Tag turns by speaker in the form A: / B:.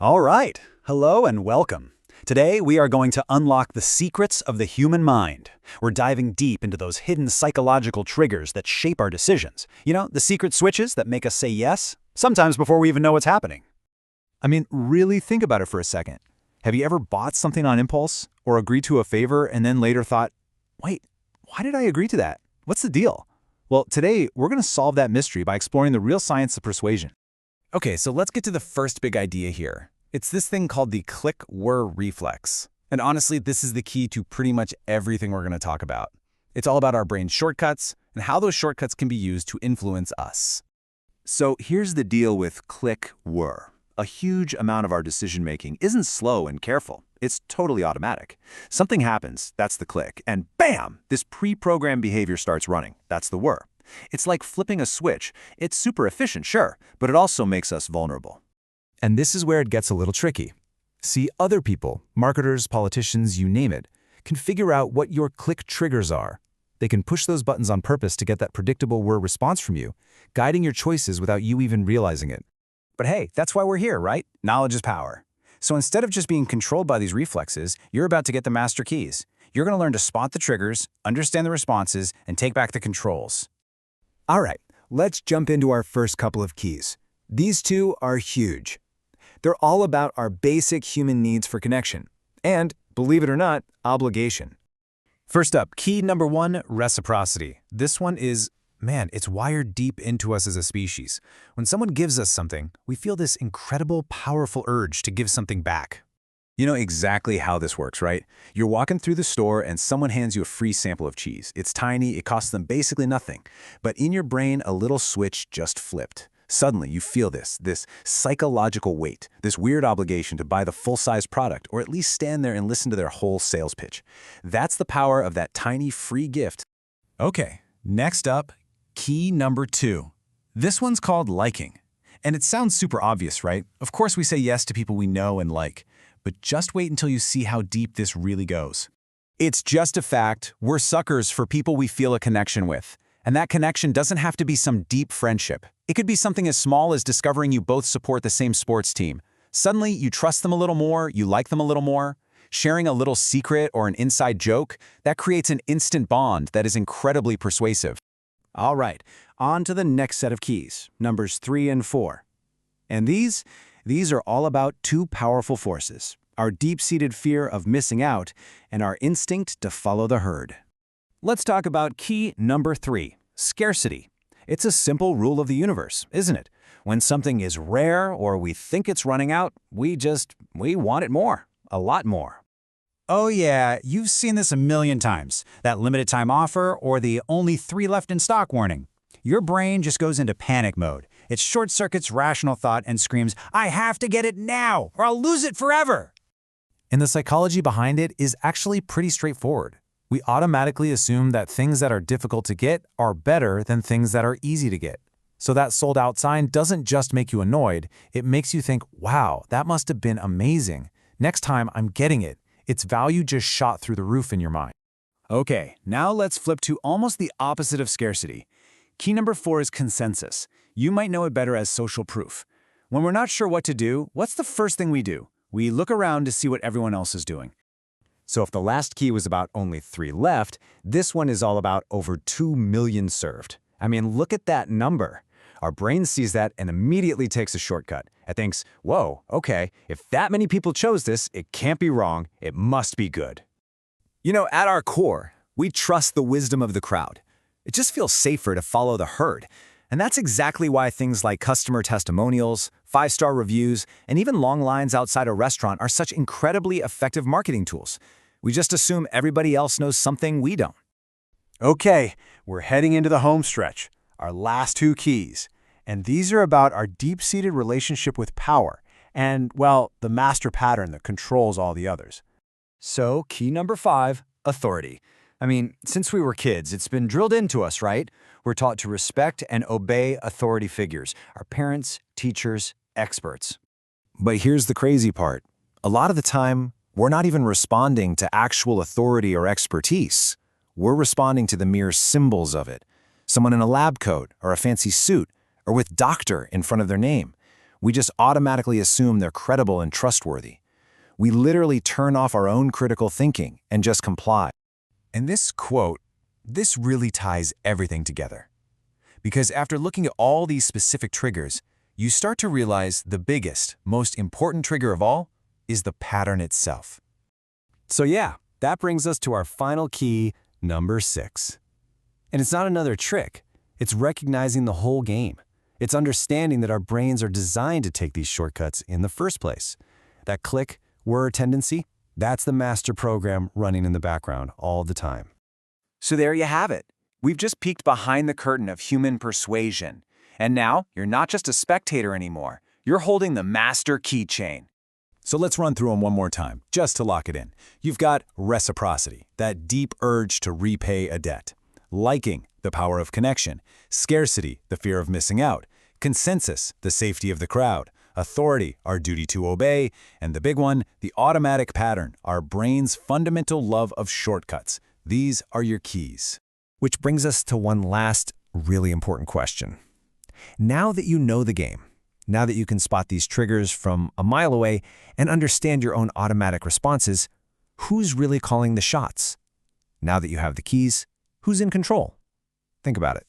A: All right, hello and welcome. Today we are going to unlock the secrets of the human mind. We're diving deep into those hidden psychological triggers that shape our decisions. You know, the secret switches that make us say yes, sometimes before we even know what's happening.
B: Really think about it for a second. Have you ever bought something on impulse or agreed to a favor and then later thought, wait, why did I agree to that? What's the deal? Well, today we're going to solve that mystery by exploring the real science of persuasion. Okay, so let's get to the first big idea here. It's this thing called the click-whirr reflex. And honestly, this is the key to pretty much everything we're going to talk about. It's all about our brain's shortcuts and how those shortcuts can be used to influence us.
C: So here's the deal with click-whirr. A huge amount of our decision-making isn't slow and careful. It's totally automatic. Something happens, that's the click, and bam! This pre-programmed behavior starts running. That's the whir. It's like flipping a switch. It's super efficient, sure, but it also makes us vulnerable.
B: And this is where it gets a little tricky. See, other people, marketers, politicians, you name it, can figure out what your click triggers are. They can push those buttons on purpose to get that predictable whir response from you, guiding your choices without you even realizing it.
A: But hey, that's why we're here, right? Knowledge is power. So instead of just being controlled by these reflexes, you're about to get the master keys. You're going to learn to spot the triggers, understand the responses, and take back the controls.
D: All right, let's jump into our first couple of keys. These two are huge. They're all about our basic human needs for connection and, believe it or not, obligation.
B: First up, key number 1, reciprocity. This one is, it's wired deep into us as a species. When someone gives us something, we feel this incredible, powerful urge to give something back.
C: You know exactly how this works, right? You're walking through the store and someone hands you a free sample of cheese. It's tiny, it costs them basically nothing. But in your brain, a little switch just flipped. Suddenly, you feel this psychological weight, this weird obligation to buy the full-size product or at least stand there and listen to their whole sales pitch. That's the power of that tiny free gift.
B: Okay, next up, key number 2. This one's called liking. And it sounds super obvious, right? Of course we say yes to people we know and like, but just wait until you see how deep this really goes.
A: It's just a fact, we're suckers for people we feel a connection with. And that connection doesn't have to be some deep friendship. It could be something as small as discovering you both support the same sports team. Suddenly, you trust them a little more, you like them a little more. Sharing a little secret or an inside joke, that creates an instant bond that is incredibly persuasive. All right, on to the next set of keys, numbers 3 and 4. And these are all about two powerful forces, our deep-seated fear of missing out and our instinct to follow the herd. Let's talk about key number 3, scarcity. It's a simple rule of the universe, isn't it? When something is rare or we think it's running out, we want it more, a lot more. Oh yeah, you've seen this a million times, that limited time offer or the only 3 left in stock warning. Your brain just goes into panic mode. It short-circuits rational thought and screams, I have to get it now or I'll lose it forever.
B: And the psychology behind it is actually pretty straightforward. We automatically assume that things that are difficult to get are better than things that are easy to get. So that sold out sign doesn't just make you annoyed, it makes you think, wow, that must have been amazing. Next time I'm getting it. Its value just shot through the roof in your mind.
A: Okay, now let's flip to almost the opposite of scarcity. Key number 4 is consensus. You might know it better as social proof. When we're not sure what to do, what's the first thing we do? We look around to see what everyone else is doing. So if the last key was about only 3 left, this one is all about over 2 million served. Look at that number. Our brain sees that and immediately takes a shortcut. It thinks, whoa, okay, if that many people chose this, it can't be wrong, it must be good. You know, at our core, we trust the wisdom of the crowd. It just feels safer to follow the herd. And that's exactly why things like customer testimonials, 5-star reviews, and even long lines outside a restaurant are such incredibly effective marketing tools. We just assume everybody else knows something we don't. Okay, we're heading into the home stretch, our last 2 keys. And these are about our deep-seated relationship with power and, well, the master pattern that controls all the others. So, key number 5, authority. Since we were kids, it's been drilled into us, right? We're taught to respect and obey authority figures, our parents, teachers, experts. But here's the crazy part. A lot of the time, we're not even responding to actual authority or expertise. We're responding to the mere symbols of it. Someone in a lab coat or a fancy suit or with doctor in front of their name.
C: We just automatically assume they're credible and trustworthy. We literally turn off our own critical thinking and just comply.
A: And this quote, this really ties everything together. Because after looking at all these specific triggers, you start to realize the biggest, most important trigger of all is the pattern itself. So yeah, that brings us to our final key, number 6. And it's not another trick. It's recognizing the whole game. It's understanding that our brains are designed to take these shortcuts in the first place. That click-whirr tendency, that's the master program running in the background all the time. So there you have it. We've just peeked behind the curtain of human persuasion. And now, you're not just a spectator anymore. You're holding the master keychain.
C: So let's run through them one more time, just to lock it in. You've got reciprocity, that deep urge to repay a debt. Liking, the power of connection. Scarcity, the fear of missing out. Consensus, the safety of the crowd. Authority, our duty to obey. And the big one, the automatic pattern, our brain's fundamental love of shortcuts. These are your keys.
D: Which brings us to one last really important question. Now that you know the game, now that you can spot these triggers from a mile away and understand your own automatic responses, who's really calling the shots? Now that you have the keys, who's in control? Think about it.